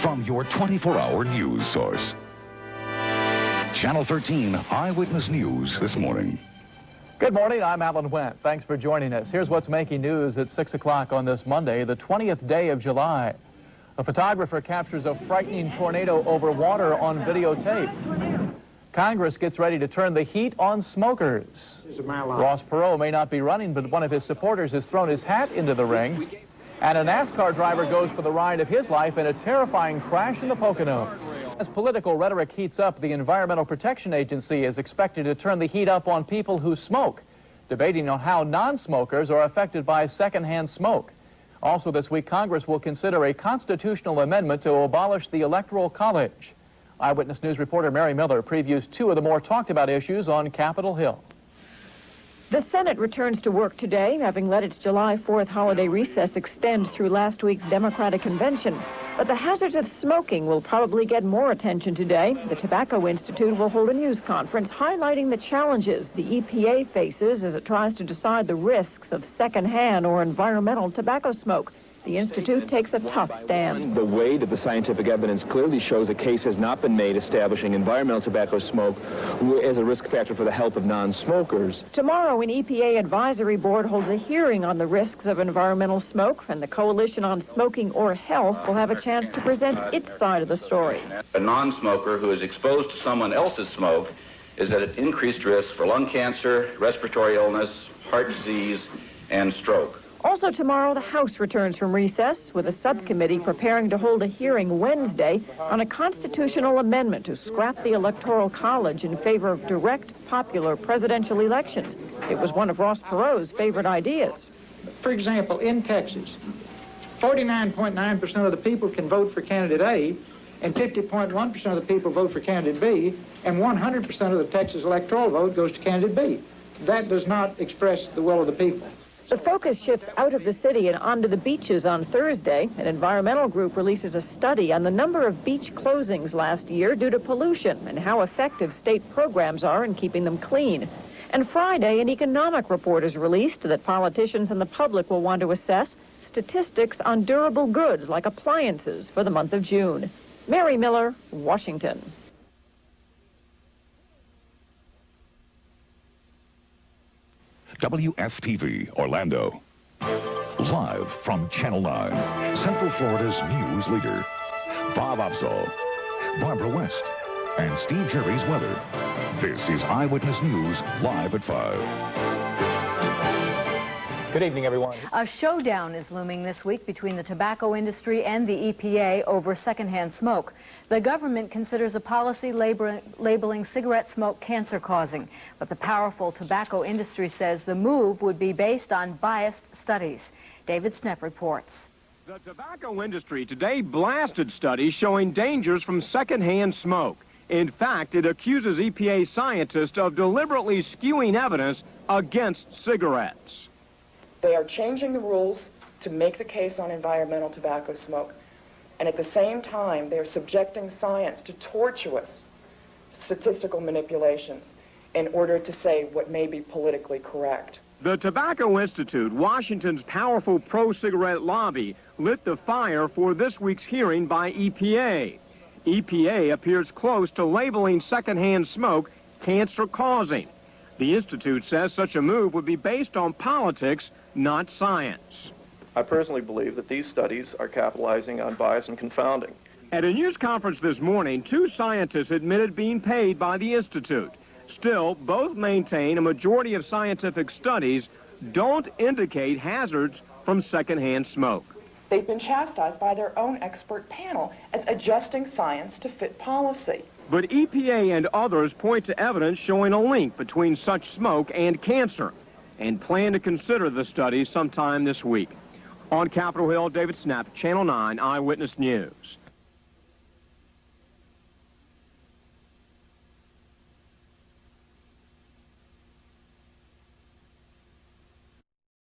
from your 24-hour news source. Channel 13 Eyewitness News this morning. Good morning, I'm Alan Wendt. Thanks for joining us. Here's what's making news at 6 o'clock on this Monday, the 20th day of July. A photographer captures a frightening tornado over water on videotape. Congress gets ready to turn the heat on smokers. Ross Perot may not be running, but one of his supporters has thrown his hat into the ring. And a NASCAR driver goes for the ride of his life in a terrifying crash in the Poconos. As political rhetoric heats up, the Environmental Protection Agency is expected to turn the heat up on people who smoke, debating on how non-smokers are affected by secondhand smoke. Also this week, Congress will consider a constitutional amendment to abolish the Electoral College. Eyewitness News reporter Mary Miller previews two of the more talked-about issues on Capitol Hill. The Senate returns to work today, having let its July 4th holiday recess extend through last week's Democratic convention. But the hazards of smoking will probably get more attention today. The Tobacco Institute will hold a news conference highlighting the challenges the EPA faces as it tries to decide the risks of secondhand or environmental tobacco smoke. The Institute takes a tough stand. The weight of the scientific evidence clearly shows a case has not been made establishing environmental tobacco smoke as a risk factor for the health of non-smokers. Tomorrow, an EPA advisory board holds a hearing on the risks of environmental smoke, and the Coalition on Smoking or Health will have a chance to present its side of the story. A non-smoker who is exposed to someone else's smoke is at an increased risk for lung cancer, respiratory illness, heart disease, and stroke. Also tomorrow, the House returns from recess with a subcommittee preparing to hold a hearing Wednesday on a constitutional amendment to scrap the Electoral College in favor of direct, popular presidential elections. It was one of Ross Perot's favorite ideas. For example, in Texas, 49.9% of the people can vote for candidate A, and 50.1% of the people vote for candidate B, and 100% of the Texas electoral vote goes to candidate B. That does not express the will of the people. The focus shifts out of the city and onto the beaches on Thursday. An environmental group releases a study on the number of beach closings last year due to pollution and how effective state programs are in keeping them clean. And Friday, an economic report is released that politicians and the public will want to assess statistics on durable goods like appliances for the month of June. Mary Miller, Washington. WFTV Orlando. Live from Channel 9, Central Florida's news leader. Bob Opsahl, Barbara West, and Steve Jerry's weather. This is Eyewitness News, live at 5. Good evening, everyone. A showdown is looming this week between the tobacco industry and the EPA over secondhand smoke. The government considers a policy labeling cigarette smoke cancer-causing, but the powerful tobacco industry says the move would be based on biased studies. David Snepp reports. The tobacco industry today blasted studies showing dangers from secondhand smoke. In fact, it accuses EPA scientists of deliberately skewing evidence against cigarettes. They are changing the rules to make the case on environmental tobacco smoke. And at the same time, they are subjecting science to tortuous statistical manipulations in order to say what may be politically correct. The Tobacco Institute, Washington's powerful pro-cigarette lobby, lit the fire for this week's hearing by EPA. EPA appears close to labeling secondhand smoke cancer-causing. The Institute says such a move would be based on politics, not science. I personally believe that these studies are capitalizing on bias and confounding. At a news conference this morning, two scientists admitted being paid by the Institute. Still, both maintain a majority of scientific studies don't indicate hazards from secondhand smoke. They've been chastised by their own expert panel as adjusting science to fit policy. But EPA and others point to evidence showing a link between such smoke and cancer, and plan to consider the studies sometime this week. On Capitol Hill, David Snepp, Channel 9 Eyewitness News.